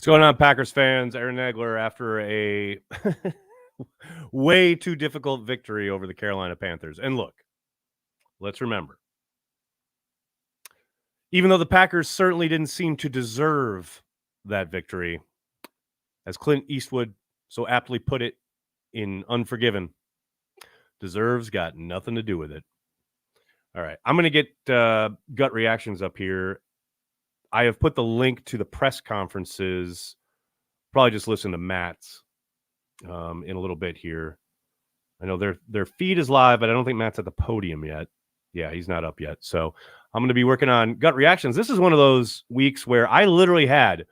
going on, Packers fans? Aaron Nagler after a way too difficult victory over the Carolina Panthers. And look, let's remember, even though the Packers certainly didn't seem to deserve that victory, as Clint Eastwood so aptly put it in Unforgiven, deserves got nothing to do with it. All right, I'm going to get gut reactions up here. I have put the link to the press conferences. Probably just listen to Matt's in a little bit here. I know their feed is live, but I don't think Matt's at the podium yet. Yeah, he's not up yet. So I'm going to be working on gut reactions. This is one of those weeks where I literally had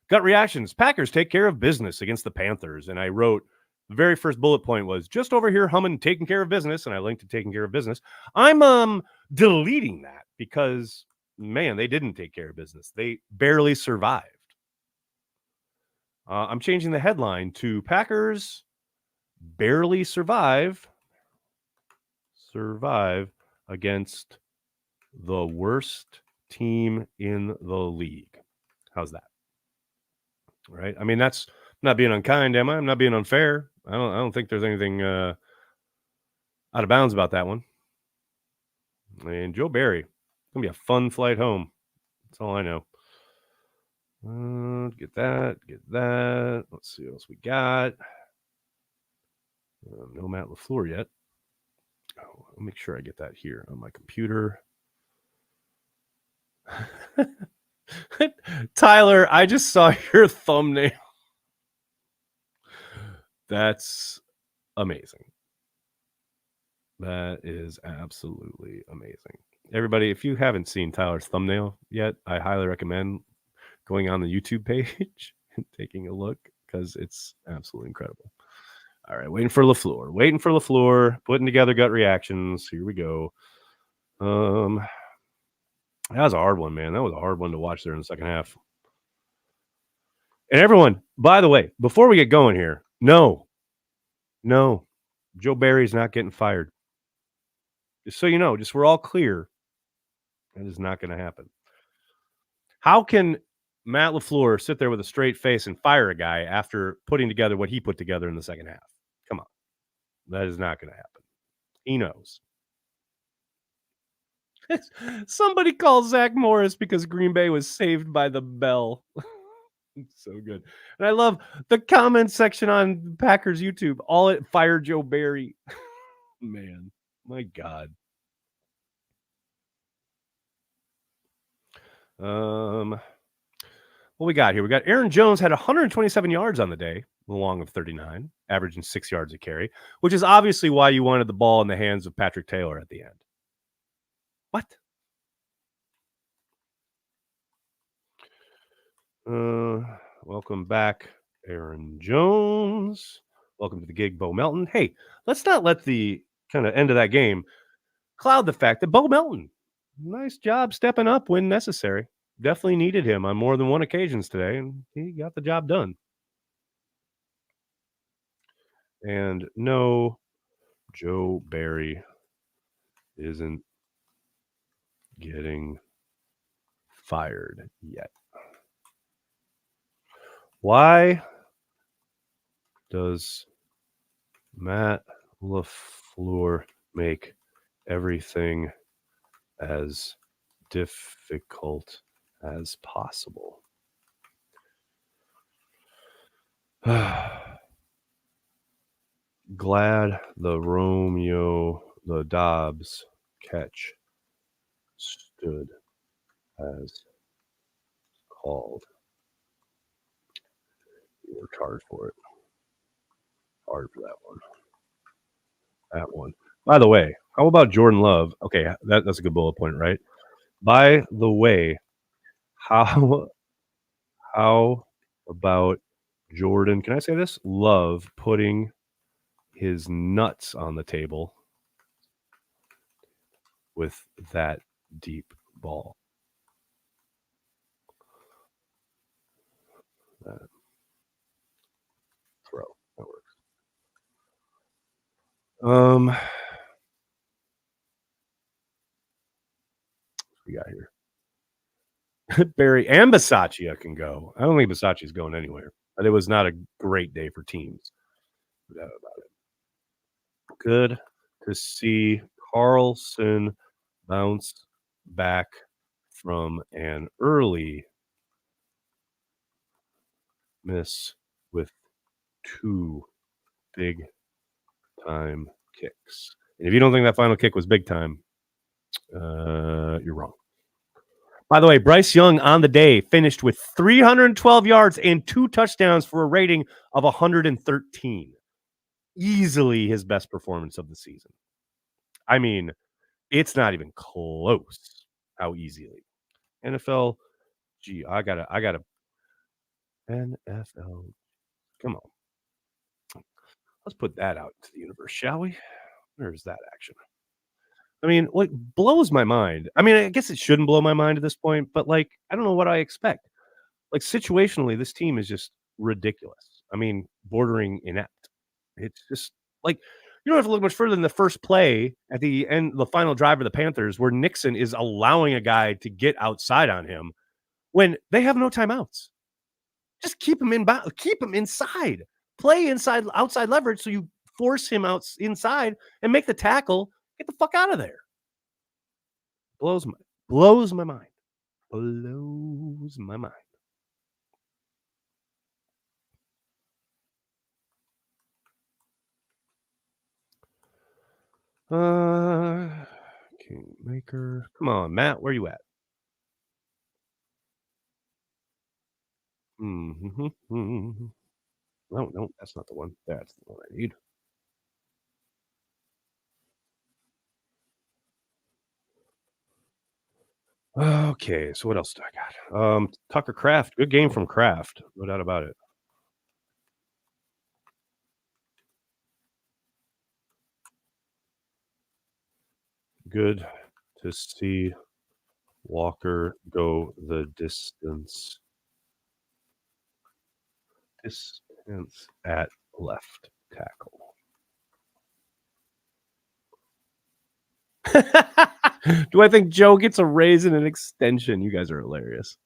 gut reactions. Packers take care of business against the Panthers. And I wrote, the very first bullet point was just over here humming taking care of business. And I linked to taking care of business. I'm deleting that because, man, they didn't take care of business. They barely survived. I'm changing the headline to Packers barely survive against the worst team in the league. How's that? All right. I mean, that's not being unkind, am I? I'm not being unfair. I don't think there's anything out of bounds about that one. And Joe Barry, it's gonna be a fun flight home. That's all I know. Get that. Let's see what else we got. No Matt LaFleur yet. Oh, I'll make sure I get that here on my computer. Tyler, I just saw your thumbnail. That's amazing. That is absolutely amazing. Everybody, if you haven't seen Tyler's thumbnail yet, I highly recommend going on the YouTube page and taking a look because it's absolutely incredible. All right, waiting for LaFleur, putting together gut reactions. Here we go. That was a hard one, man. That was a hard one to watch there in the second half. And everyone, by the way, before we get going here, no, Joe Barry's not getting fired. Just so you know, just we're all clear, that is not going to happen. How can Matt LaFleur sit there with a straight face and fire a guy after putting together what he put together in the second half? Come on. That is not going to happen. He knows. Somebody called Zach Morris because Green Bay was saved by the bell. So good. And I love the comment section on Packers YouTube. All it fired Joe Barry. Man, my God. What we got here? We got Aaron Jones had 127 yards on the day, along of 39, averaging 6 yards a carry, which is obviously why you wanted the ball in the hands of Patrick Taylor at the end. What? Welcome back, Aaron Jones. Welcome to the gig, Bo Melton. Hey, let's not let the kind of end of that game cloud the fact that Bo Melton, nice job stepping up when necessary. Definitely needed him on more than one occasions today, and he got the job done. And no, Joe Barry isn't getting fired yet. Why does Matt LaFleur make everything as difficult as possible? Glad the Dobbs catch stood as called. You worked hard for it. Hard for that one. That one. By the way, how about Jordan Love? Okay, that's a good bullet point, right? By the way, how about Jordan? Can I say this? Love putting his nuts on the table with that deep ball. That throw. That works. What we got here. Barry and Bisaccia can go. I don't think Bisaccia's going anywhere, but it was not a great day for teams. No doubt about it. Good to see Carlson bounce back from an early miss with 2 big time kicks. And if you don't think that final kick was big time, you're wrong. By the way, Bryce Young on the day finished with 312 yards and 2 touchdowns for a rating of 113. Easily his best performance of the season. I mean, it's not even close how easily. NFL, gee, I gotta NFL. Come on. Let's put that out into the universe, shall we? Where's that action? I mean, what blows my mind. I mean, I guess it shouldn't blow my mind at this point, but like, I don't know what I expect. Like situationally, this team is just ridiculous. I mean, bordering inept. It's just like you don't have to look much further than the first play at the end, the final drive of the Panthers, where Nixon is allowing a guy to get outside on him when they have no timeouts. Just keep him keep him inside. Play inside, outside leverage, so you force him out inside and make the tackle. Get the fuck out of there. Blows my blows my mind. Blows my mind. Kingmaker. Come on, Matt, where you at? Mm-hmm. No, no, that's not the one. That's the one I need. Okay, so what else do I got? Tucker Craft. Good game from Craft. No doubt about it. Good to see Walker go the distance. Distance at left tackle. Do I think Joe gets a raise and an extension? You guys are hilarious.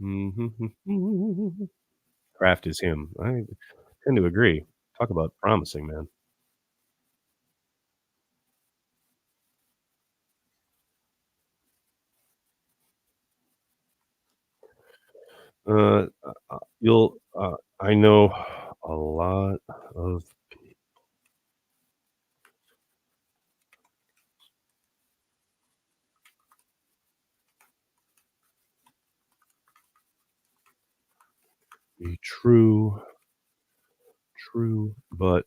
Mhm. Kraft is him. I tend to agree. Talk about promising, man. You'll I know a lot of be true, but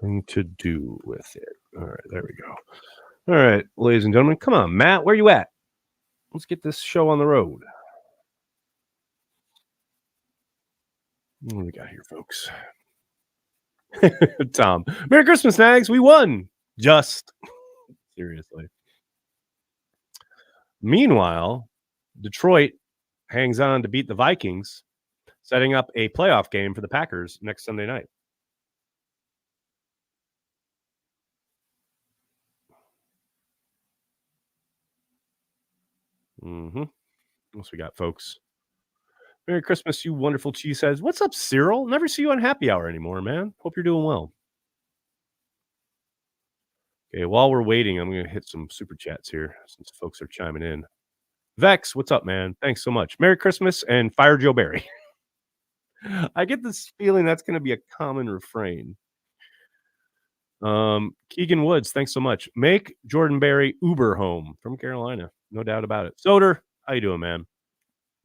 nothing to do with it. All right, there we go. All right, ladies and gentlemen, come on, Matt, where you at? Let's get this show on the road. What do we got here, folks? Tom, Merry Christmas, Nags. We won. Just seriously. Meanwhile, Detroit hangs on to beat the Vikings, setting up a playoff game for the Packers next Sunday night. Mm-hmm. What else we got, folks? Merry Christmas, you wonderful cheeseheads. What's up, Cyril? Never see you on happy hour anymore, man. Hope you're doing well. Okay, while we're waiting, I'm going to hit some super chats here since folks are chiming in. Vex, what's up, man? Thanks so much. Merry Christmas and fire Joe Barry. I get this feeling that's going to be a common refrain. Keegan Woods, thanks so much. Make Jordan Berry Uber home from Carolina. No doubt about it. Soder, how you doing, man?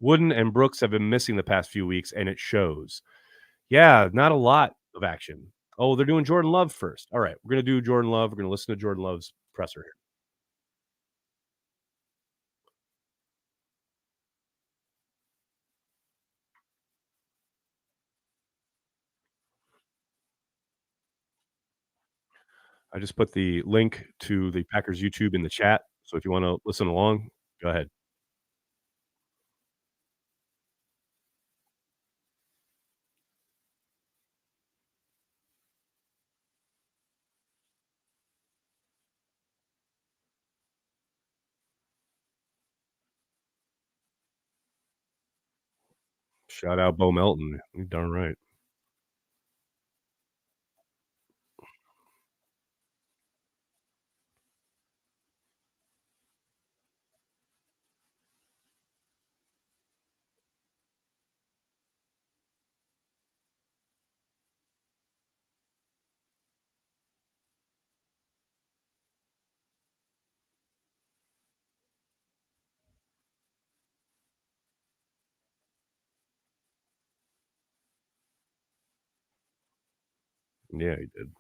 Wooden and Brooks have been missing the past few weeks, and it shows. Yeah, not a lot of action. Oh, they're doing Jordan Love first. All right, we're going to do Jordan Love. We're going to listen to Jordan Love's presser here. I just put the link to the Packers YouTube in the chat, so if you wanna listen along, go ahead. Shout out Bo Melton. You darn right. Yeah, he did.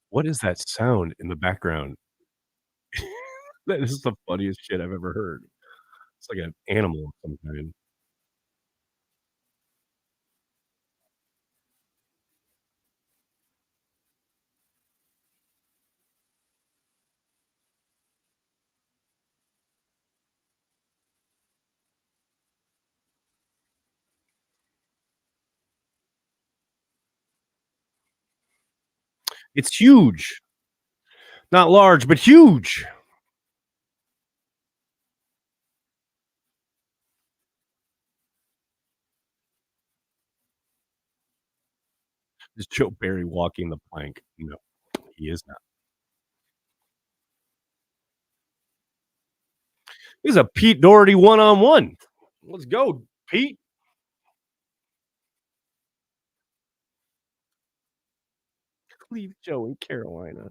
What is that sound in the background? That is the funniest shit I've ever heard. It's like an animal of some kind. It's huge. Not large, but huge. Is Joe Barry walking the plank? No, he is not. This is a Pete Doherty one-on-one. Let's go, Pete. Leave Joe in Carolina.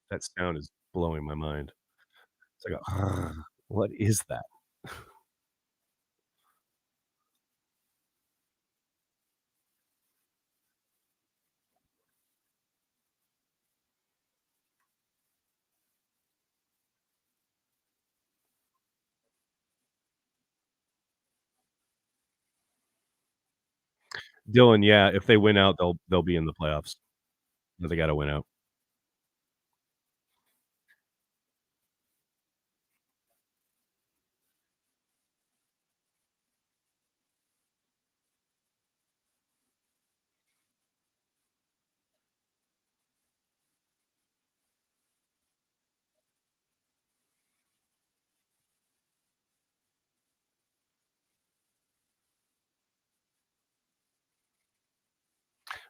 That sound is blowing my mind. It's like a what is that? Dylan, yeah, if they win out, they'll be in the playoffs. They gotta win out.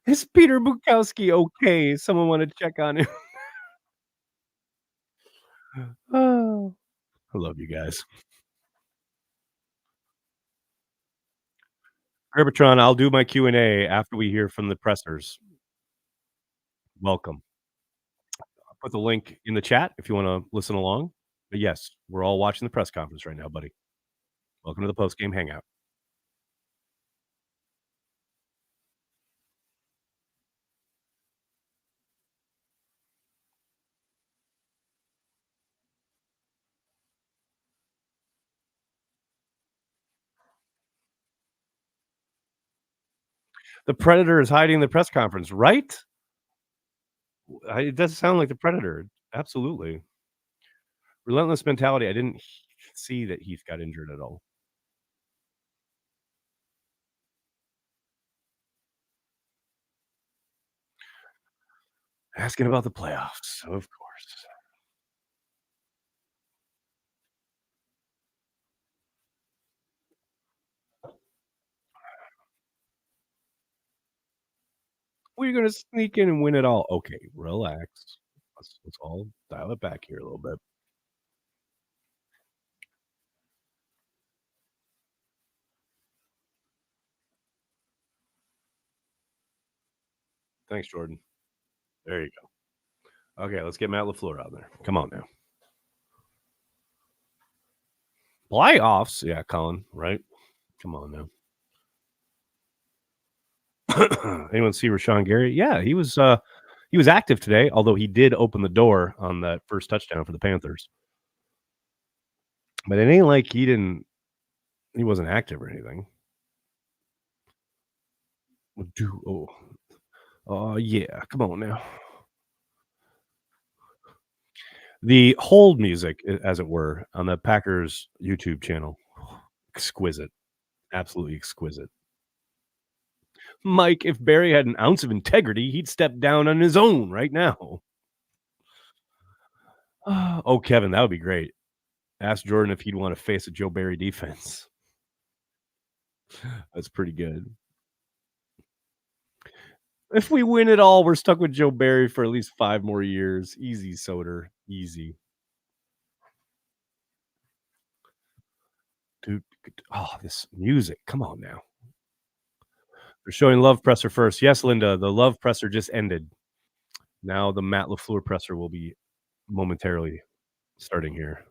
Is Peter Bukowski okay? Someone wanna check on him. Oh, I love you guys. Herbatron, I'll do my Q&A after we hear from the pressers. Welcome. I'll put the link in the chat if you wanna listen along. But yes, we're all watching the press conference right now, buddy. Welcome to the postgame hangout. The Predator is hiding the press conference, right? It does sound like the Predator. Absolutely. Relentless mentality. I didn't see that Heath got injured at all. Asking about the playoffs, of course. We're gonna sneak in and win it all. Okay, relax. Let's all dial it back here a little bit. Thanks, Jordan. There you go. Okay, let's get Matt LaFleur out there. Come on now. Playoffs? Yeah, Colin, right? Come on now. Anyone see Rashawn Gary? Yeah, he was active today, although he did open the door on that first touchdown for the Panthers. But it ain't like he wasn't active or anything. Yeah, come on now. The hold music, as it were, on the Packers YouTube channel, exquisite, absolutely exquisite. Mike, if Barry had an ounce of integrity, he'd step down on his own right now. Oh, Kevin, that would be great. Ask Jordan if he'd want to face a Joe Barry defense. That's pretty good. If we win it all, we're stuck with Joe Barry for at least 5 more years. Easy, Soder. Easy. Dude, oh, this music. Come on now. They're showing love presser first. Yes, Linda, the love presser just ended. Now the Matt LaFleur presser will be momentarily starting here.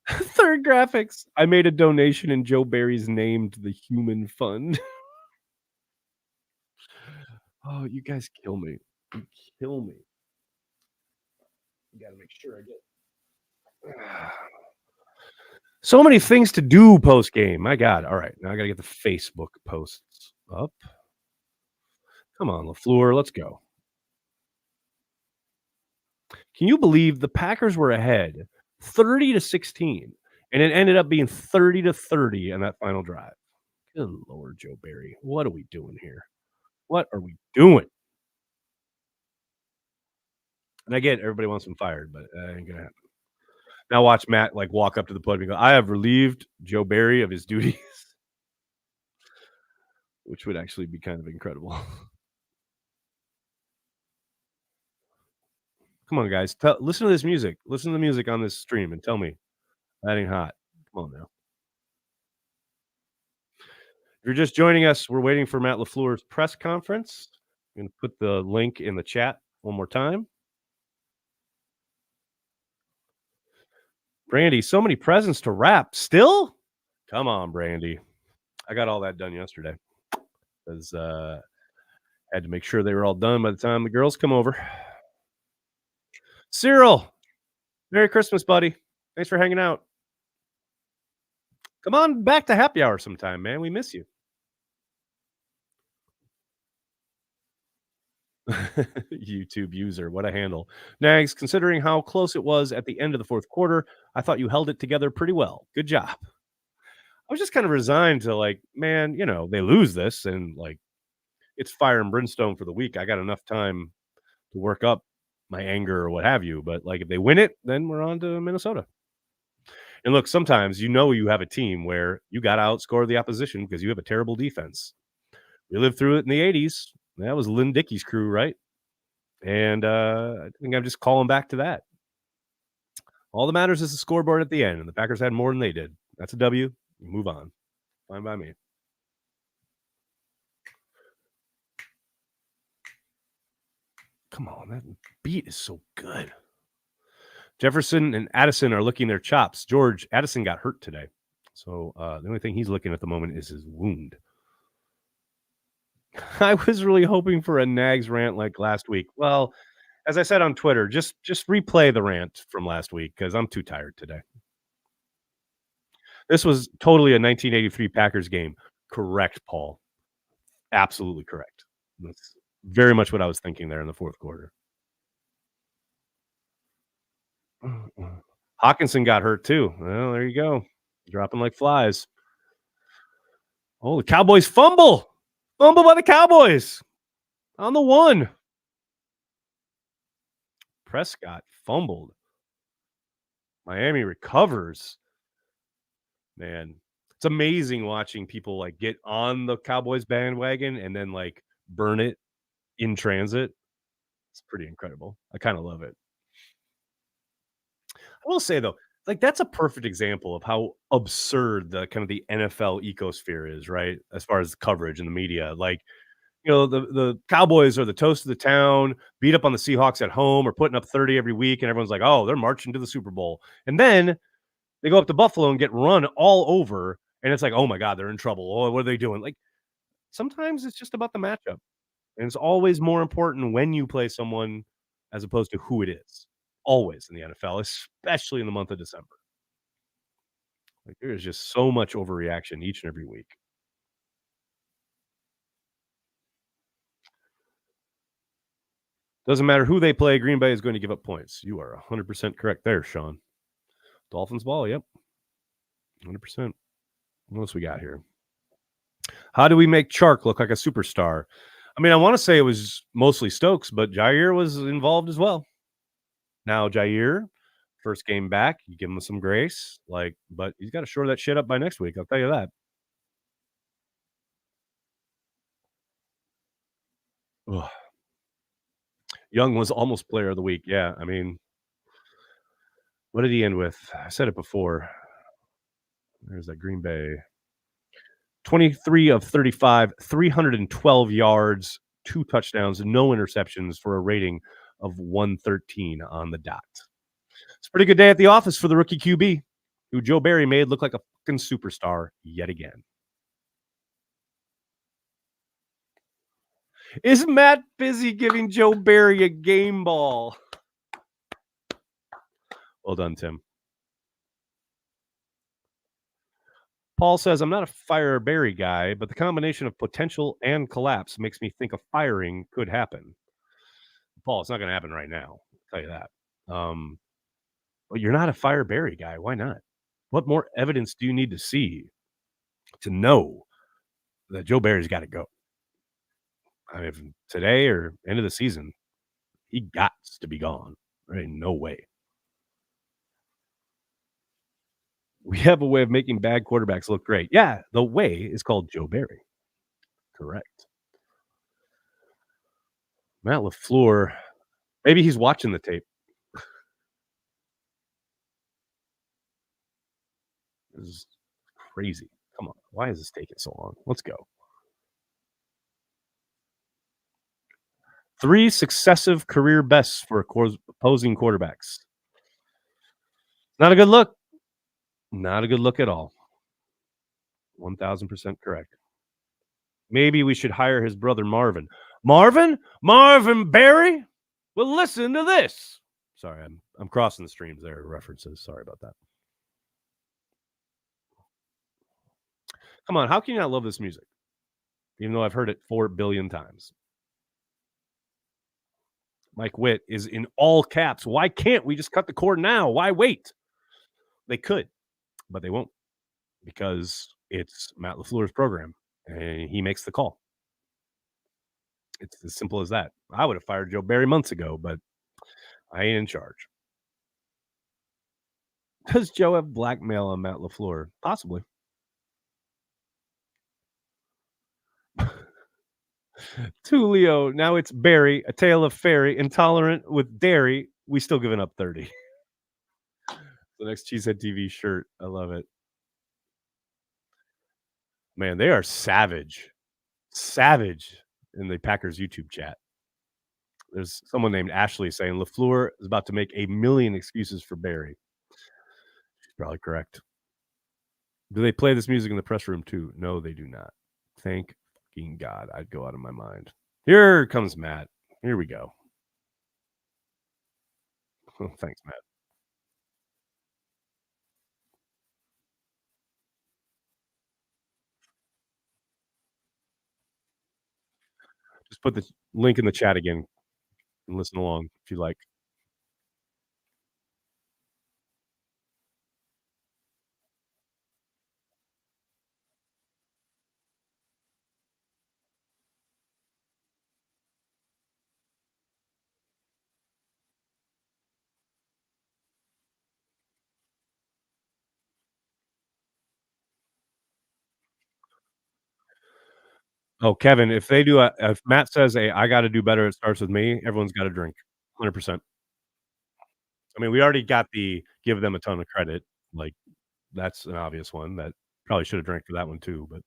Third graphics. I made a donation in Joe Barry's name to the Human Fund. Oh, you guys kill me. You kill me. You gotta make sure I get so many things to do post game. My God. All right. Now I gotta get the Facebook posts up. Come on, LaFleur. Let's go. Can you believe the Packers were ahead 30-16, and it ended up being 30-30 on that final drive? Good Lord, Joe Barry. What are we doing here? What are we doing? And I get everybody wants him fired, but that ain't gonna happen. Now watch Matt like walk up to the podium and go, I have relieved Joe Barry of his duties, which would actually be kind of incredible. Come on, guys. Listen to this music. Listen to the music on this stream and tell me that ain't hot. Come on now. If you're just joining us, we're waiting for Matt LaFleur's press conference. I'm gonna put the link in the chat one more time. Brandy, so many presents to wrap. Still? Come on, Brandy. I got all that done yesterday. Because had to make sure they were all done by the time the girls come over. Cyril, Merry Christmas, buddy. Thanks for hanging out. Come on back to happy hour sometime, man. We miss you. YouTube user, what a handle. Nags, considering how close it was at the end of the fourth quarter, I thought you held it together pretty well. Good job. I was just kind of resigned to like, man, they lose this and like it's fire and brimstone for the week. I got enough time to work up my anger or what have you. But like if they win it, then we're on to Minnesota. And look, sometimes you have a team where you got to outscore the opposition because you have a terrible defense. We lived through it in the '80s. That was Lynn Dickey's crew, right? And I think I'm just calling back to that. All that matters is the scoreboard at the end, and the Packers had more than they did. That's a W. Move on. Fine by me. Come on, that beat is so good. Jefferson and Addison are licking their chops. George, Addison got hurt today. So the only thing he's looking at the moment is his wound. I was really hoping for a Nags rant like last week. Well, as I said on Twitter, just replay the rant from last week because I'm too tired today. This was totally a 1983 Packers game. Correct, Paul. Absolutely correct. That's very much what I was thinking there in the fourth quarter. Hawkinson got hurt too. Well, there you go. Dropping like flies. Oh, the Cowboys fumble. Fumble by the Cowboys on the 1. Prescott fumbled. Miami recovers. Man, it's amazing watching people like get on the Cowboys bandwagon and then like burn it in transit. It's pretty incredible. I kind of love it. I will say though, like that's a perfect example of how absurd the kind of the NFL ecosphere is, right? As far as the coverage and the media. Like, the Cowboys are the toast of the town, beat up on the Seahawks at home or putting up 30 every week, and everyone's like, oh, they're marching to the Super Bowl. And then they go up to Buffalo and get run all over, and it's like, oh my God, they're in trouble. Oh, what are they doing? Like sometimes it's just about the matchup. And it's always more important when you play someone as opposed to who it is. Always in the NFL, especially in the month of December. Like there is just so much overreaction each and every week. Doesn't matter who they play, Green Bay is going to give up points. You are 100% correct there, Sean. Dolphins ball, yep. 100%. What else we got here? How do we make Chark look like a superstar? I mean, I want to say it was mostly Stokes, but Jair was involved as well. Now, Jair, first game back, you give him some grace, but he's got to shore that shit up by next week. I'll tell you that. Ugh. Young was almost player of the week. Yeah, I mean, what did he end with? I said it before. There's that Green Bay. 23 of 35, 312 yards, 2 touchdowns, no interceptions for a rating of 113 on the dot. It's a pretty good day at the office for the rookie QB, who Joe Barry made look like a fucking superstar yet again. Is Matt busy giving Joe Barry a game ball? Well done, Tim. Paul says, I'm not a fire Barry guy, but the combination of potential and collapse makes me think a firing could happen. Paul, it's not going to happen right now. I'll tell you that. But you're not a fire Barry guy. Why not? What more evidence do you need to see to know that Joe Barry's got to go? I mean, today or end of the season, he got to be gone. There ain't no way. We have a way of making bad quarterbacks look great. Yeah, the way is called Joe Barry. Correct. Matt LaFleur, maybe he's watching the tape. This is crazy. Come on. Why is this taking so long? Let's go. 3 successive career bests for opposing quarterbacks. Not a good look. Not a good look at all. 1000% correct. Maybe we should hire his brother Marvin. Marvin? Marvin Barry? Well, listen to this. Sorry, I'm crossing the streams there, references. Sorry about that. Come on, how can you not love this music? Even though I've heard it 4 billion times. Mike Witt is in all caps. Why can't we just cut the cord now? Why wait? They could, but they won't because it's Matt LaFleur's program and he makes the call. It's as simple as that. I would have fired Joe Barry months ago, but I ain't in charge. Does Joe have blackmail on Matt LaFleur? Possibly. Tulio. Now it's Barry, a tale of fairy, intolerant with dairy. We still giving up 30. The next Cheesehead TV shirt. I love it. Man, they are savage. Savage in the Packers YouTube chat. There's someone named Ashley saying LaFleur is about to make a million excuses for Barry. She's probably correct. Do they play this music in the press room too? No, they do not. Thank fucking God. I'd go out of my mind. Here comes Matt. Here we go. Thanks, Matt. Just put the link in the chat again and listen along if you like. Oh, Kevin, if they do a if Matt says, "Hey, I gotta do better, it starts with me," everyone's got a drink. 100%. I mean, we already got the give them a ton of credit, like, that's an obvious one that probably should have drank for that one too, but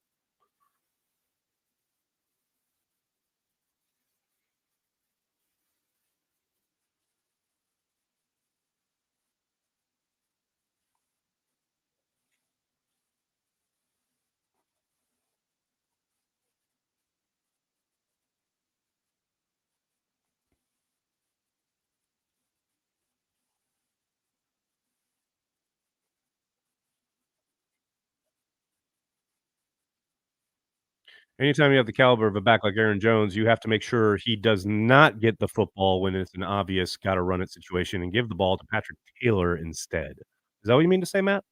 anytime you have the caliber of a back like Aaron Jones, you have to make sure he does not get the football when it's an obvious gotta run it situation and give the ball to Patrick Taylor instead. Is that what you mean to say, Matt?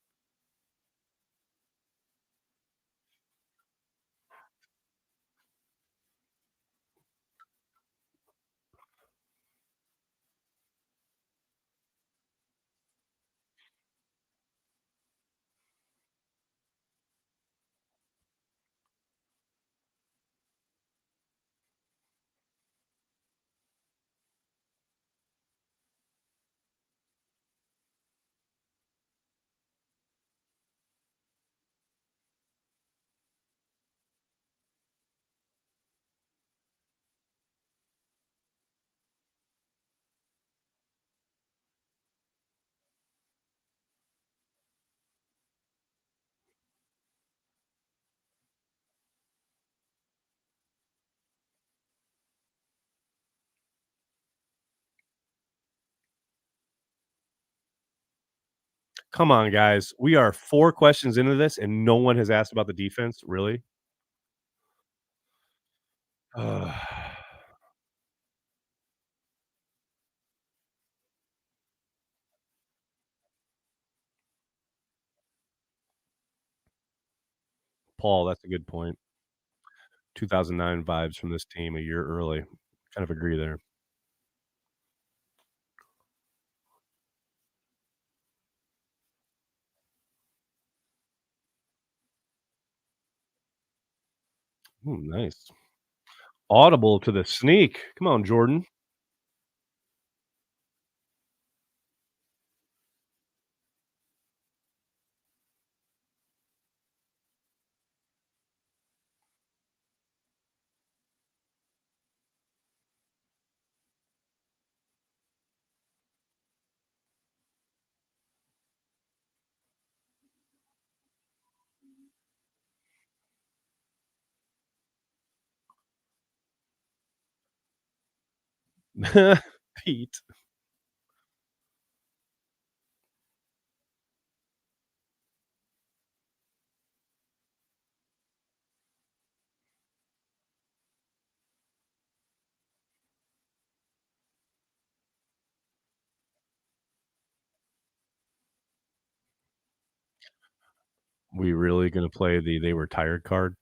Come on, guys. We are 4 questions into this, and no one has asked about the defense? Really? Ugh. Paul, that's a good point. 2009 vibes from this team a year early. Kind of agree there. Ooh, nice. Audible to the sneak. Come on, Jordan. Pete. We really gonna play the "they were tired" card?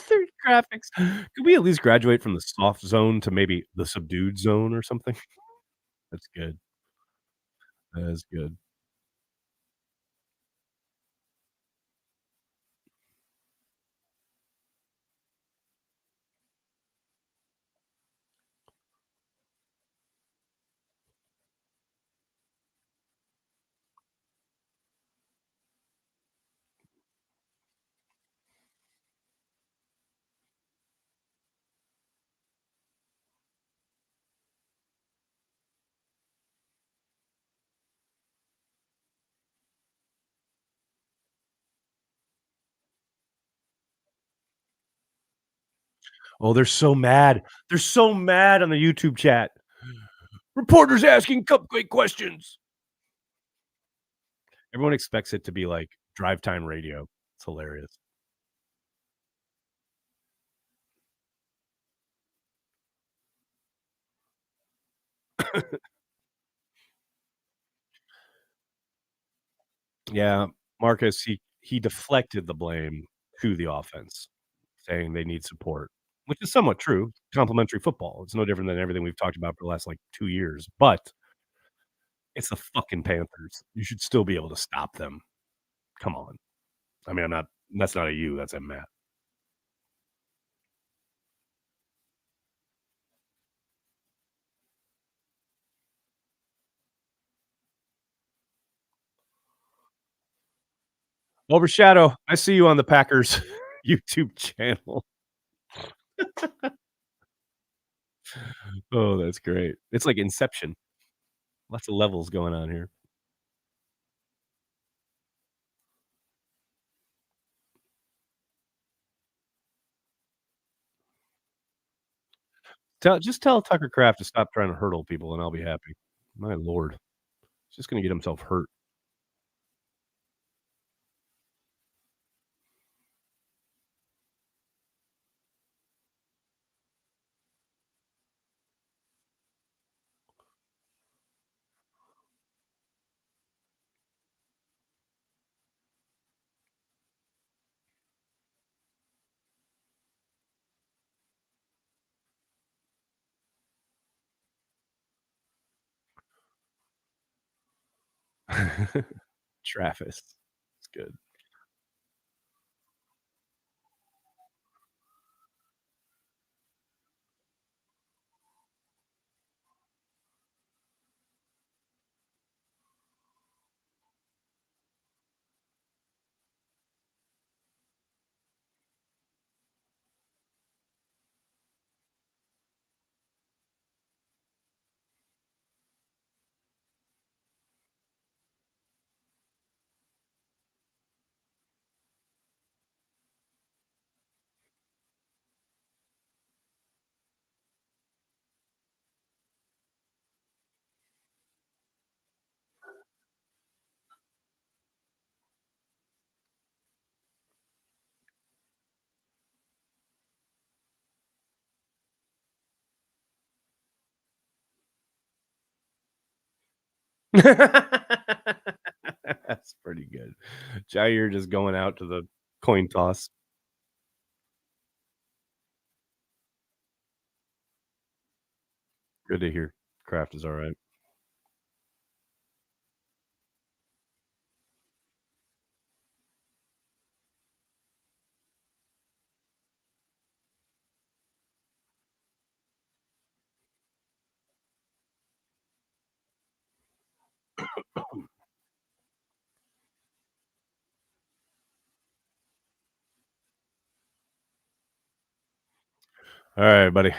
Their graphics. Could we at least graduate from the soft zone to maybe the subdued zone or something? That's good. That is good. Oh, they're so mad. They're so mad on the YouTube chat. Reporters asking cupcake questions. Everyone expects it to be like drive time radio. It's hilarious. Yeah, Marcus, he deflected the blame to the offense, saying they need support, which is somewhat true. Complimentary football. It's no different than everything we've talked about for the last, like, 2 years, but it's the fucking Panthers. You should still be able to stop them. Come on. I mean, I'm not that's not a you, that's a Matt. Overshadow, I see you on the Packers YouTube channel. Oh, that's great. It's like Inception. Lots of levels going on here. Tell Tucker Craft to stop trying to hurdle people, and I'll be happy. My lord. He's just gonna get himself hurt. Travis. It's good. That's pretty good. Jair just going out to the coin toss. Good to hear. Kraft is alright. Alright, buddy.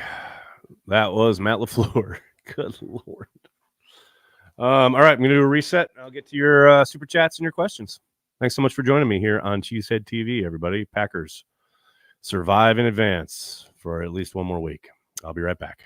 That was Matt LaFleur. Good lord. Alright, I'm gonna do a reset. I'll get to your super chats and your questions. Thanks so much for joining me here on Cheesehead TV, everybody. Packers survive in advance for at least one more week. I'll be right back.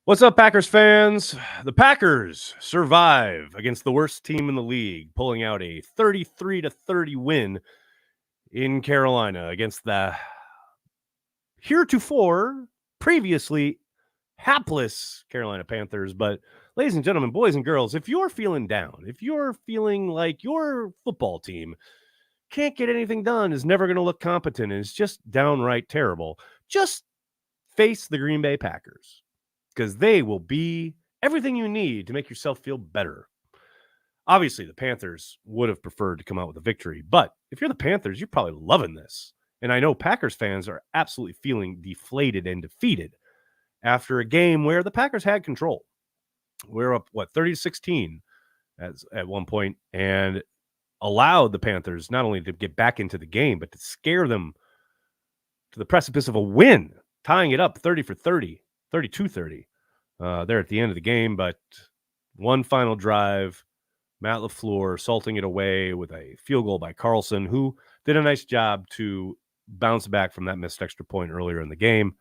What's up, Packers fans? The Packers survive against the worst team in the league, pulling out a 33-30 win in Carolina against the heretofore, previously hapless Carolina Panthers. But, ladies and gentlemen, boys and girls, if you're feeling down, if you're feeling like your football team can't get anything done, is never going to look competent, and is just downright terrible, just face the Green Bay Packers, because they will be everything you need to make yourself feel better. Obviously, the Panthers would have preferred to come out with a victory, but if you're the Panthers, you're probably loving this. And I know Packers fans are absolutely feeling deflated and defeated after a game where the Packers had control. We're up, 30-16 at one point, and allowed the Panthers not only to get back into the game, but to scare them to the precipice of a win, tying it up 30-30, 32-30. There at the end of the game, but one final drive, Matt LaFleur salting it away with a field goal by Carlson, who did a nice job to bounce back from that missed extra point earlier in the game,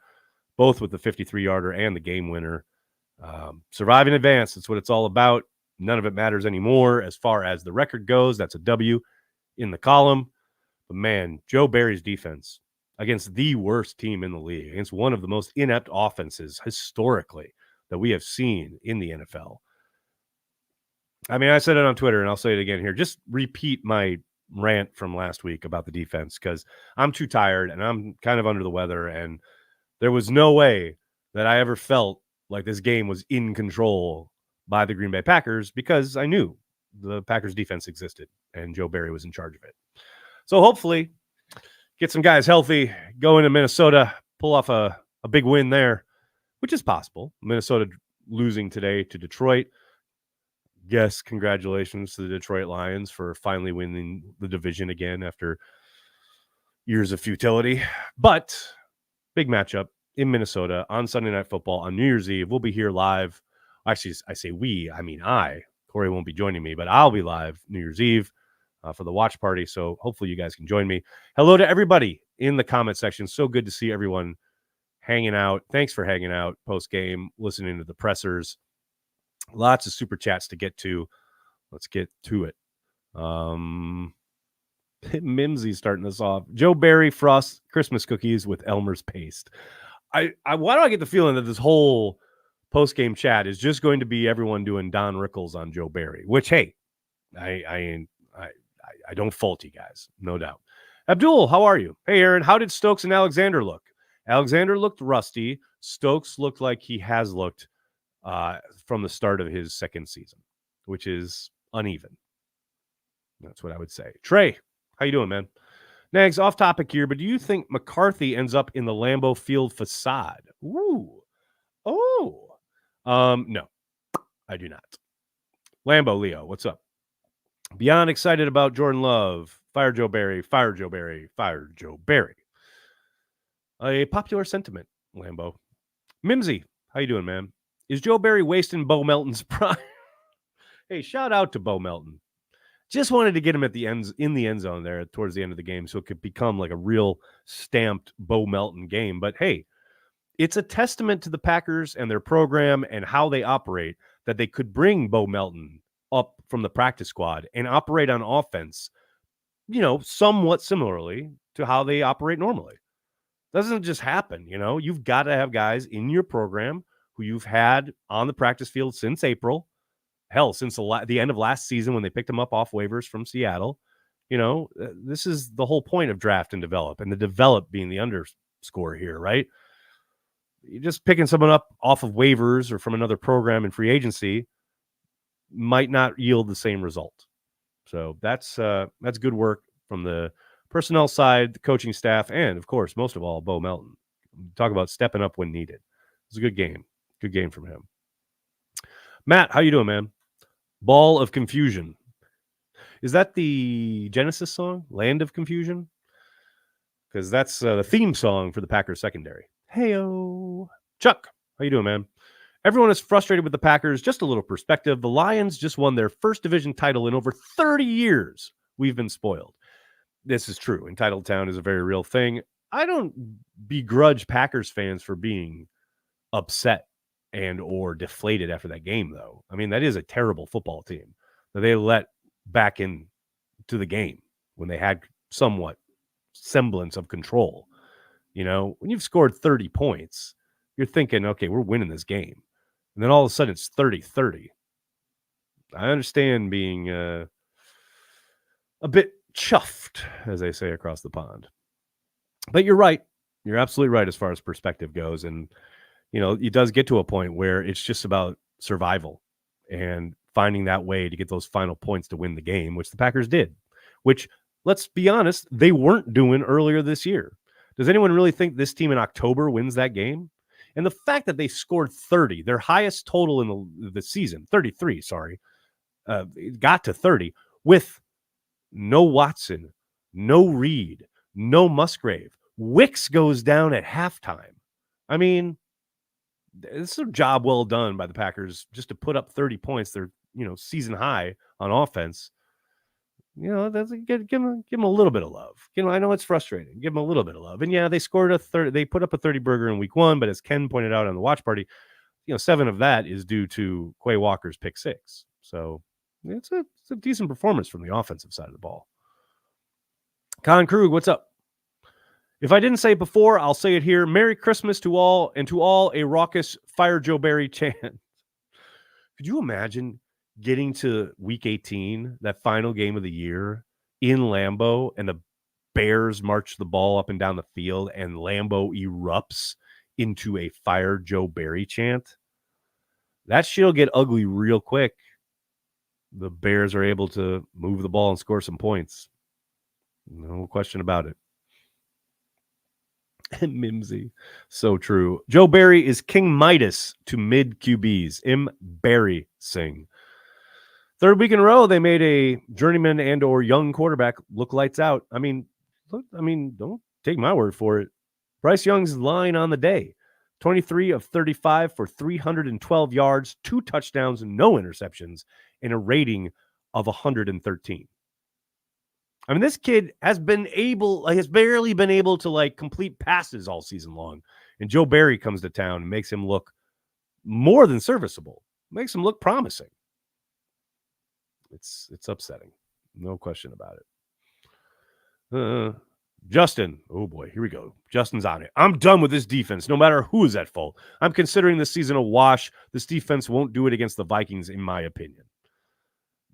both with the 53-yarder and the game winner. Survive in advance, that's what it's all about. None of it matters anymore as far as the record goes. That's a W in the column. But man, Joe Barry's defense against the worst team in the league, against one of the most inept offenses historically that we have seen in the NFL. I mean, I said it on Twitter, and I'll say it again here. Just repeat my rant from last week about the defense, because I'm too tired and I'm kind of under the weather, and there was no way that I ever felt like this game was in control by the Green Bay Packers, because I knew the Packers defense existed and Joe Barry was in charge of it. So hopefully get some guys healthy, go into Minnesota, pull off a big win there, which is possible. Minnesota losing today to Detroit. Yes, congratulations to the Detroit Lions for finally winning the division again after years of futility. But big matchup in Minnesota on Sunday Night Football on New Year's Eve. We'll be here live. Actually, I say we, I mean I. Corey won't be joining me, but I'll be live New Year's Eve for the watch party. So hopefully you guys can join me. Hello to everybody in the comment section. So good to see everyone hanging out. Thanks for hanging out post-game, listening to the pressers. Lots of super chats to get to. Let's get to it. Mimsy starting us off. Joe Barry frosts Christmas cookies with Elmer's paste. Why do I get the feeling that this whole post-game chat is just going to be everyone doing Don Rickles on Joe Barry? Which, hey, I don't fault you guys, no doubt. Abdul, how are you? Hey, Aaron, how did Stokes and Alexander look? Alexander looked rusty. Stokes looked like he has looked from the start of his second season, which is uneven. That's what I would say. Trey, how you doing, man? Nags, off topic here, but do you think McCarthy ends up in the Lambeau Field facade? Ooh. Oh. No, I do not. Lambeau Leo, what's up? Beyond excited about Jordan Love. Fire Joe Barry. Fire Joe Barry. Fire Joe Barry. A popular sentiment, Lambeau. Mimsy, how you doing, man? Is Joe Barry wasting Bo Melton's prime? Hey, shout out to Bo Melton. Just wanted to get him at the ends, in the end zone there towards the end of the game, so it could become like a real stamped Bo Melton game. But hey, it's a testament to the Packers and their program and how they operate that they could bring Bo Melton up from the practice squad and operate on offense, somewhat similarly to how they operate normally. Doesn't just happen, You've got to have guys in your program who you've had on the practice field since April. Hell, since the end of last season when they picked him up off waivers from Seattle. This is the whole point of draft and develop, and the develop being the underscore here, right? You're just picking someone up off of waivers or from another program in free agency might not yield the same result. So that's good work from the personnel side, the coaching staff, and of course, most of all, Bo Melton. Talk about stepping up when needed. It's a good game. Good game from him. Matt, how you doing, man? Ball of Confusion. Is that the Genesis song, Land of Confusion? Because that's the theme song for the Packers secondary. Hey-o. Chuck, how you doing, man? Everyone is frustrated with the Packers. Just a little perspective. The Lions just won their first division title in over 30 years. We've been spoiled. This is true. Entitled Town is a very real thing. I don't begrudge Packers fans for being upset and or deflated after that game, though. I mean, that is a terrible football team that they let back into the game when they had somewhat semblance of control. When you've scored 30 points, you're thinking, okay, we're winning this game. And then all of a sudden it's 30-30. I understand being a bit chuffed, as they say across the pond. But you're right. You're absolutely right as far as perspective goes. And, it does get to a point where it's just about survival and finding that way to get those final points to win the game, which the Packers did, which, let's be honest, they weren't doing earlier this year. Does anyone really think this team in October wins that game? And the fact that they scored 30, their highest total in the season, 33, sorry, got to 30 with no Watson, no Reed, no Musgrave. Wicks goes down at halftime. I mean, it's a job well done by the Packers just to put up 30 points. They're, season high on offense. That's give them a little bit of love. I know it's frustrating. Give them a little bit of love. And yeah, they scored they put up a 30 burger in week 1, but as Ken pointed out on the watch party, 7 of that is due to Quay Walker's pick 6. So it's a decent performance from the offensive side of the ball. Con Krug, what's up? If I didn't say it before, I'll say it here. Merry Christmas to all, and to all a raucous Fire Joe Barry chant. Could you imagine getting to week 18, that final game of the year in Lambeau, and the Bears march the ball up and down the field, and Lambeau erupts into a Fire Joe Barry chant? That shit'll get ugly real quick. The Bears are able to move the ball and score some points. No question about it. Mimsy. So true. Joe Barry is King Midas to mid QBs. Embarrassing. Third week in a row, they made a journeyman and or young quarterback look lights out. I mean, don't take my word for it. Bryce Young's line on the day. 23 of 35 for 312 yards, 2 touchdowns, no interceptions, and a rating of 113. I mean, this kid has barely been able to complete passes all season long. And Joe Barry comes to town and makes him look more than serviceable, makes him look promising. It's upsetting. No question about it. Justin. Oh boy, here we go. Justin's on it. I'm done with this defense, no matter who is at fault. I'm considering this season a wash. This defense won't do it against the Vikings, in my opinion.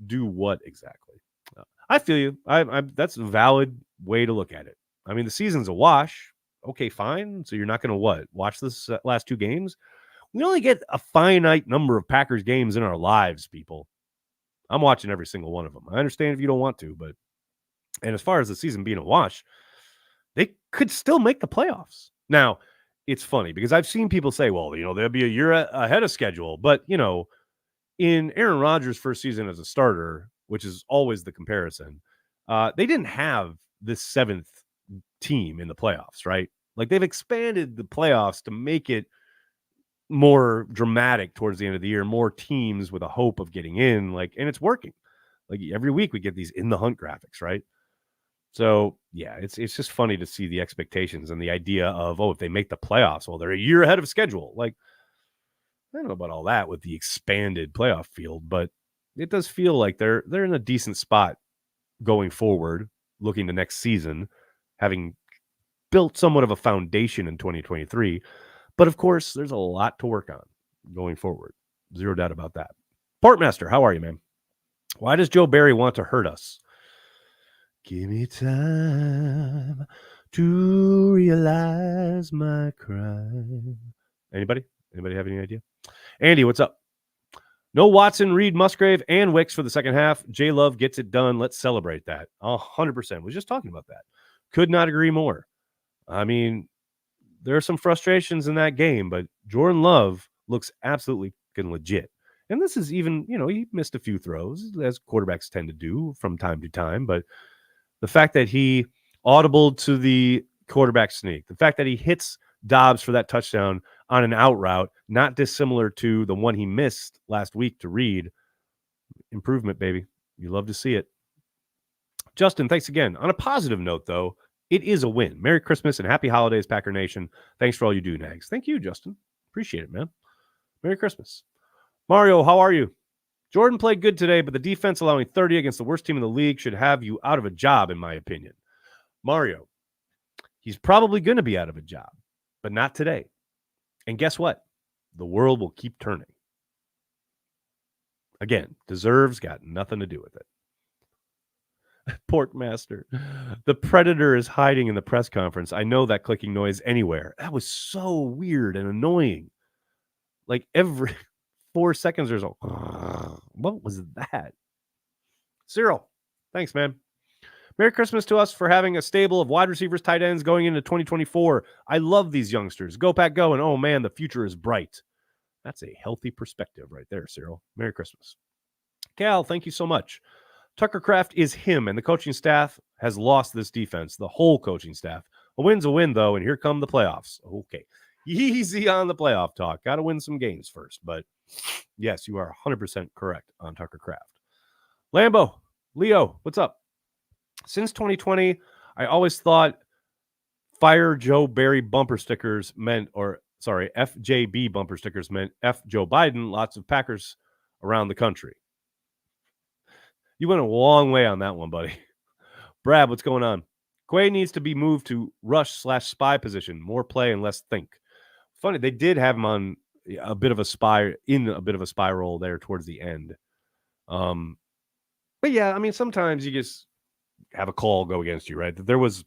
Do what exactly? I feel you. That's a valid way to look at it. I mean, the season's a wash. Okay, fine. So you're not going to watch this last 2 games? We only get a finite number of Packers games in our lives, people. I'm watching every single one of them. I understand if you don't want to, and as far as the season being a wash, they could still make the playoffs. Now, it's funny because I've seen people say, well, they'll be a year ahead of schedule. But, in Aaron Rodgers' first season as a starter, which is always the comparison, they didn't have this 7th team in the playoffs, right? They've expanded the playoffs to make it more dramatic towards the end of the year, more teams with a hope of getting in, and it's working. Every week we get these in the hunt graphics, right? So yeah, it's just funny to see the expectations and the idea of, if they make the playoffs, well, they're a year ahead of schedule. I don't know about all that with the expanded playoff field, but it does feel like they're in a decent spot going forward, looking to next season, having built somewhat of a foundation in 2023. But of course, there's a lot to work on going forward. Zero doubt about that. Portmaster, how are you, man? Why does Joe Barry want to hurt us? Give me time to realize my crime. Anybody have any idea? Andy, what's up? No Watson, Reed, Musgrave, and Wicks for the second half. J Love gets it done. Let's celebrate that. 100%. Was just talking about that. Could not agree more. I mean, there are some frustrations in that game, but Jordan Love looks absolutely legit. And this is even, he missed a few throws, as quarterbacks tend to do from time to time. But the fact that he audibled to the quarterback sneak, the fact that he hits Dobbs for that touchdown on an out route, not dissimilar to the one he missed last week to Reed. Improvement, baby. You love to see it. Justin, thanks again. On a positive note, though, it is a win. Merry Christmas and happy holidays, Packer Nation. Thanks for all you do, Nags. Thank you, Justin. Appreciate it, man. Merry Christmas. Mario, how are you? Jordan played good today, but the defense allowing 30 against the worst team in the league should have you out of a job, in my opinion. Mario, he's probably going to be out of a job, but not today. And guess what? The world will keep turning. Again, deserves got nothing to do with it. Porkmaster. The Predator is hiding in the press conference. I know that clicking noise anywhere. That was so weird and annoying. Like every 4 seconds there's a what was that? Cyril, thanks, man. Merry Christmas to us for having a stable of wide receivers, tight ends going into 2024. I love these youngsters. Go Pack Go, and oh man, the future is bright. That's a healthy perspective right there, Cyril. Merry Christmas. Cal, thank you so much. Tucker Kraft is him, and the coaching staff has lost this defense, the whole coaching staff. A win's a win, though, and here come the playoffs. Okay, easy on the playoff talk. Got to win some games first, but yes, you are 100% correct on Tucker Kraft. Lambo, Leo, what's up? Since 2020, I always thought Fire Joe Barry bumper stickers meant, FJB bumper stickers meant F Joe Biden, lots of Packers around the country. You went a long way on that one, buddy. Brad, what's going on? Quay needs to be moved to rush/spy position. More play and less think. Funny, they did have him on a bit of a spy role there towards the end. But yeah, I mean, sometimes you just have a call go against you, right? There was,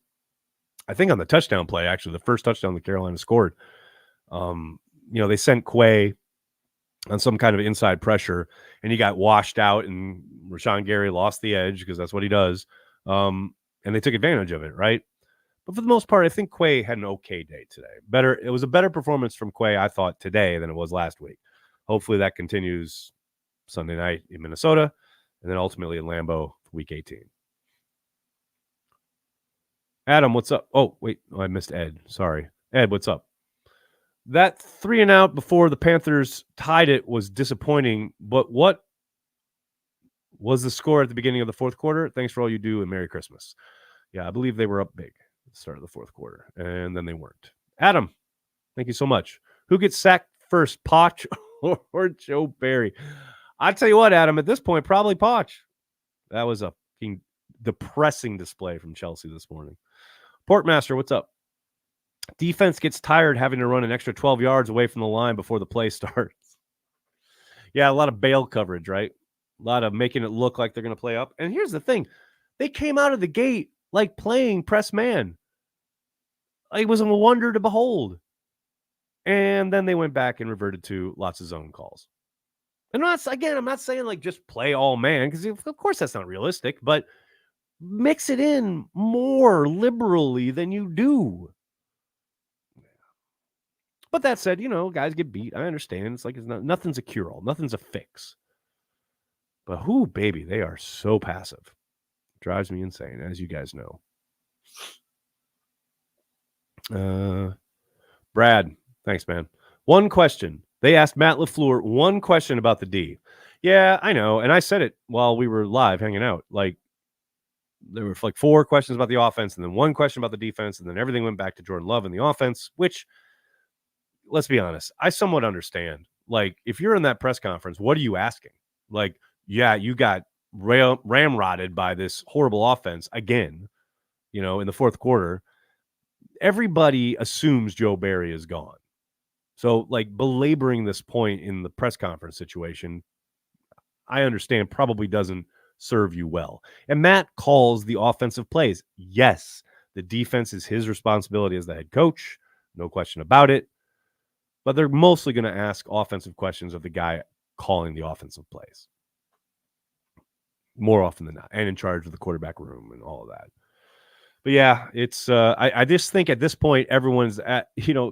I think on the touchdown play, actually, the first touchdown that Carolina scored, they sent Quay on some kind of inside pressure, and he got washed out, and Rashawn Gary lost the edge because that's what he does. And they took advantage of it, right? But for the most part, I think Quay had an okay day today. It was a better performance from Quay, I thought, today than it was last week. Hopefully that continues Sunday night in Minnesota, and then ultimately in Lambeau for Week 18. Adam, what's up? Oh, wait, I missed Ed. Sorry. Ed, what's up? That 3-and-out before the Panthers tied it was disappointing, but what was the score at the beginning of the fourth quarter? Thanks for all you do, and Merry Christmas. Yeah, I believe they were up big at the start of the fourth quarter, and then they weren't. Adam, thank you so much. Who gets sacked first, Poch or Joe Barry? I tell you what, Adam, at this point, probably Poch. That was a depressing display from Chelsea this morning. Portmaster, what's up? Defense gets tired having to run an extra 12 yards away from the line before the play starts. Yeah, a lot of bail coverage, right? A lot of making it look like they're going to play up. And here's the thing. They came out of the gate like playing press man. It was a wonder to behold. And then they went back and reverted to lots of zone calls. And I'm not saying like just play all man, because of course that's not realistic, but mix it in more liberally than you do. But that said, guys get beat. I understand. It's like nothing's a cure-all. Nothing's a fix. But baby, they are so passive. Drives me insane, as you guys know. Brad, thanks, man. One question. They asked Matt LaFleur one question about the D. Yeah, I know. And I said it while we were live hanging out. Like, there were like 4 questions about the offense, and then 1 question about the defense, and then everything went back to Jordan Love and the offense, which, let's be honest, I somewhat understand. Like, if you're in that press conference, what are you asking? Like, yeah, you got ramrodded by this horrible offense again, in the fourth quarter. Everybody assumes Joe Barry is gone. So, like, belaboring this point in the press conference situation, I understand probably doesn't serve you well. And Matt calls the offensive plays. Yes, the defense is his responsibility as the head coach. No question about it. But they're mostly going to ask offensive questions of the guy calling the offensive plays. More often than not. And in charge of the quarterback room and all of that. But yeah, it's I just think at this point, everyone's at,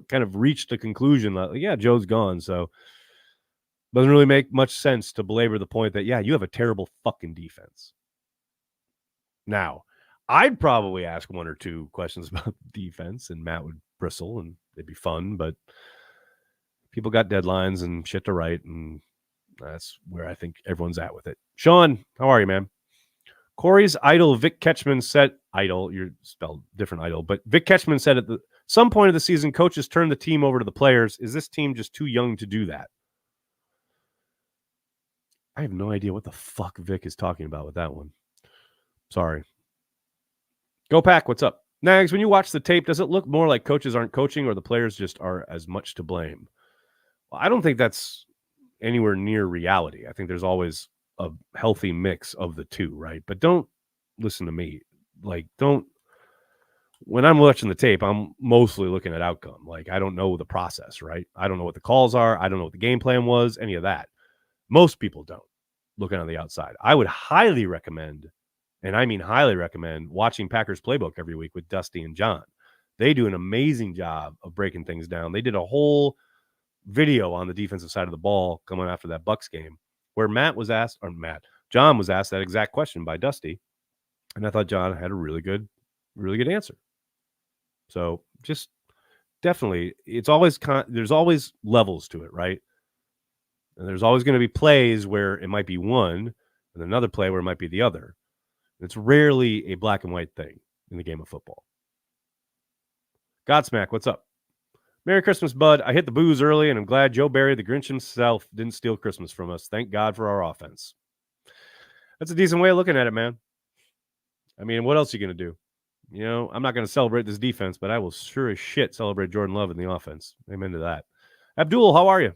kind of reached a conclusion that, yeah, Joe's gone. So doesn't really make much sense to belabor the point that, yeah, you have a terrible fucking defense. Now, I'd probably ask 1 or 2 questions about defense, and Matt would bristle, and they'd be fun, but people got deadlines and shit to write, and that's where I think everyone's at with it. Sean, how are you, man? Corey's idol, Vic Ketchman, said, idol, you're spelled different idol, but Vic Ketchman said at some point of the season, coaches turn the team over to the players. Is this team just too young to do that? I have no idea what the fuck Vic is talking about with that one. Sorry. Go Pack, what's up? Nags, when you watch the tape, does it look more like coaches aren't coaching or the players just are as much to blame? Well, I don't think that's anywhere near reality. I think there's always a healthy mix of the two, right? But don't listen to me. When I'm watching the tape, I'm mostly looking at outcome. Like, I don't know the process, right? I don't know what the calls are. I don't know what the game plan was, any of that. Most people don't, looking on the outside. I would highly recommend, and I mean highly recommend, watching Packers Playbook every week with Dusty and John. They do an amazing job of breaking things down. They did a whole video on the defensive side of the ball coming after that Bucs game where John was asked that exact question by Dusty. And I thought John had a really good answer. So just definitely, it's always there's always levels to it, right? And there's always going to be plays where it might be one and another play where it might be the other. It's rarely a black and white thing in the game of football. Godsmack, what's up? Merry Christmas, bud. I hit the booze early, and I'm glad Joe Barry, the Grinch himself, didn't steal Christmas from us. Thank God for our offense. That's a decent way of looking at it, man. I mean, what else are you going to do? You know, I'm not going to celebrate this defense, but I will sure as shit celebrate Jordan Love in the offense. Amen to that. Abdul, how are you?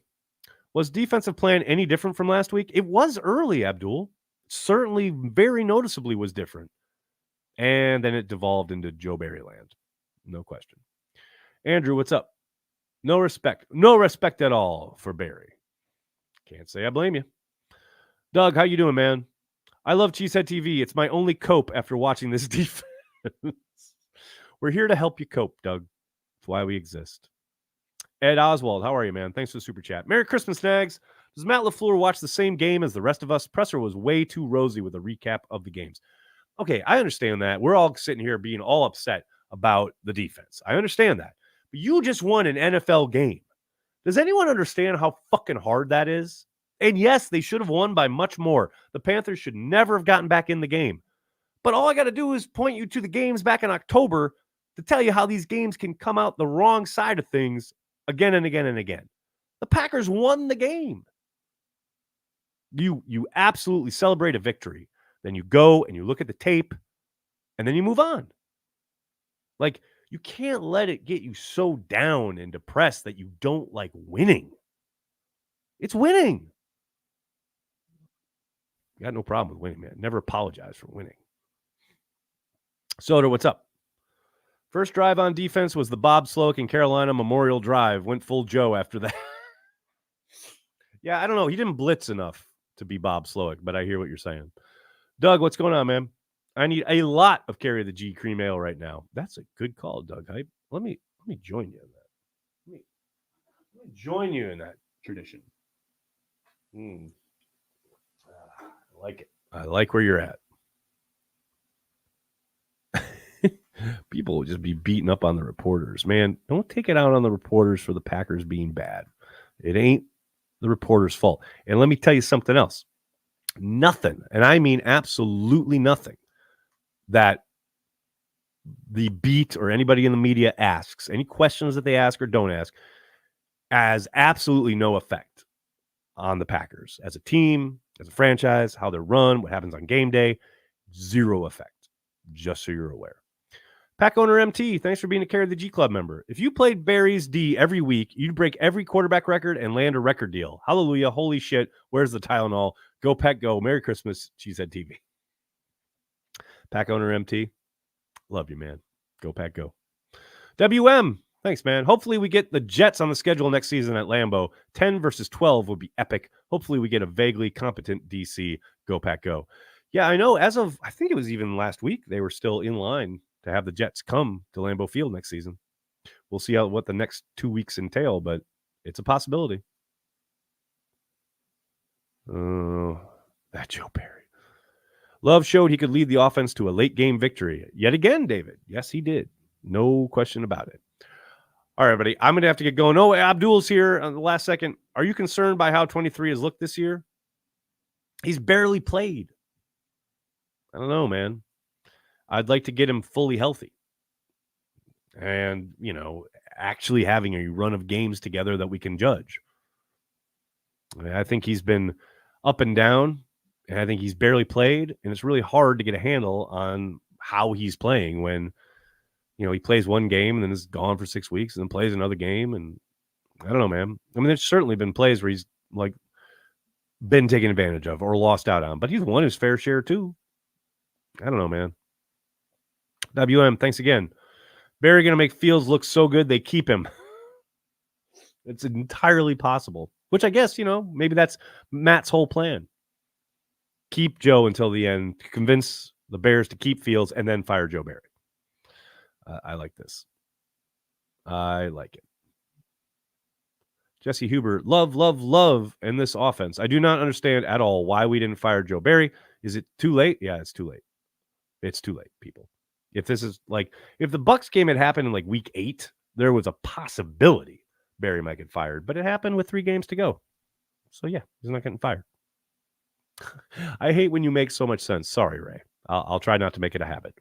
Was defensive plan any different from last week? It was early, Abdul. Certainly very noticeably was different. And then it devolved into Joe Barry land. No question. Andrew, what's up? No respect at all for Barry. Can't say I blame you. Doug, how you doing, man? I love Cheesehead TV. It's my only cope after watching this defense. We're here to help you cope, Doug. That's why we exist. Ed Oswald, how are you, man? Thanks for the super chat. Merry Christmas, Nags. Does Matt LaFleur watch the same game as the rest of us? Presser was way too rosy with a recap of the games. Okay, I understand that. We're all sitting here being all upset about the defense. I understand that. But you just won an NFL game. Does anyone understand how fucking hard that is? And yes, they should have won by much more. The Panthers should never have gotten back in the game. But all I got to do is point you to the games back in October to tell you how these games can come out the wrong side of things again and again and again. The Packers won the game. You absolutely celebrate a victory. Then you go and you look at the tape and then you move on. Like, you can't let it get you so down and depressed that you don't like winning. It's winning. You got no problem with winning, man. Never apologize for winning. Soder, what's up? First drive on defense was the Bob Sloak and Carolina Memorial Drive. Went full Joe after that. Yeah, I don't know. He didn't blitz enough to be Bob Sloak, but I hear what you're saying. Doug, what's going on, man? I need a lot of Carry the G cream ale right now. That's a good call, Doug Hype. Let me join you in that. Let me join you in that tradition. I like it. I like where you're at. People will just be beating up on the reporters. Man, don't take it out on the reporters for the Packers being bad. It ain't the reporters' fault. And let me tell you something else. Nothing, and I mean absolutely nothing, that the beat or anybody in the media asks, any questions that they ask or don't ask, has absolutely no effect on the Packers as a team, as a franchise, how they're run, what happens on game day. Zero effect, just so you're aware. Pack owner MT, thanks for being a Carry the G Club member. If you played Barry's D every week, you'd break every quarterback record and land a record deal. Hallelujah. Holy shit. Where's the Tylenol? Go Pack Go. Merry Christmas, Cheesehead TV. Pack owner MT, love you, man. Go Pack Go. WM, thanks, man. Hopefully we get the Jets on the schedule next season at Lambeau. 10 versus 12 would be epic. Hopefully we get a vaguely competent DC. Go Pack Go. Yeah, I know. As of, I think it was even last week, they were still in line to have the Jets come to Lambeau Field next season. We'll see what the next 2 weeks entail, but it's a possibility. That Joe Barry. Love showed he could lead the offense to a late game victory. Yet again, David. Yes, he did. No question about it. All right, everybody. I'm going to have to get going. Oh, Abdul's here on the last second. Are you concerned by how 23 has looked this year? He's barely played. I don't know, man. I'd like to get him fully healthy. And, actually having a run of games together that we can judge. I think he's been up and down, and I think he's barely played, and it's really hard to get a handle on how he's playing when, he plays one game and then is gone for 6 weeks and then plays another game, and I don't know, man. I mean, there's certainly been plays where he's, like, been taken advantage of or lost out on, but he's won his fair share too. I don't know, man. WM, thanks again. Barry going to make Fields look so good they keep him. It's entirely possible, which I guess, maybe that's Matt's whole plan. Keep Joe until the end, to convince the Bears to keep Fields and then fire Joe Barry. I like this. I like it. Jesse Huber, love in this offense. I do not understand at all why we didn't fire Joe Barry. Is it too late? Yeah, it's too late. It's too late, people. If this is if the Bucs game had happened in week 8, there was a possibility Barry might get fired, but it happened with 3 games to go. So yeah, he's not getting fired. I hate when you make so much sense. Sorry, Ray. I'll try not to make it a habit.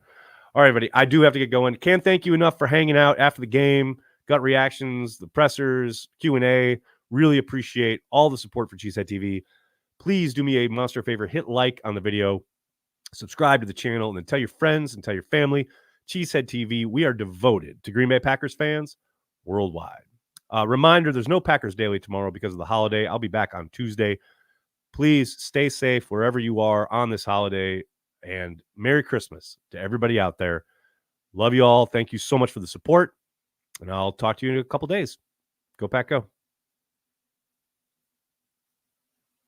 All right, everybody. I do have to get going. Can't thank you enough for hanging out after the game. Gut reactions, the pressers, Q&A. Really appreciate all the support for Cheesehead TV. Please do me a monster favor. Hit like on the video. Subscribe to the channel, and then tell your friends and tell your family. Cheesehead TV, we are devoted to Green Bay Packers fans worldwide. Reminder, there's no Packers Daily tomorrow because of the holiday. I'll be back on Tuesday. Please stay safe wherever you are on this holiday, and Merry Christmas to everybody out there. Love you all. Thank you so much for the support, and I'll talk to you in a couple days. Go Pack Go.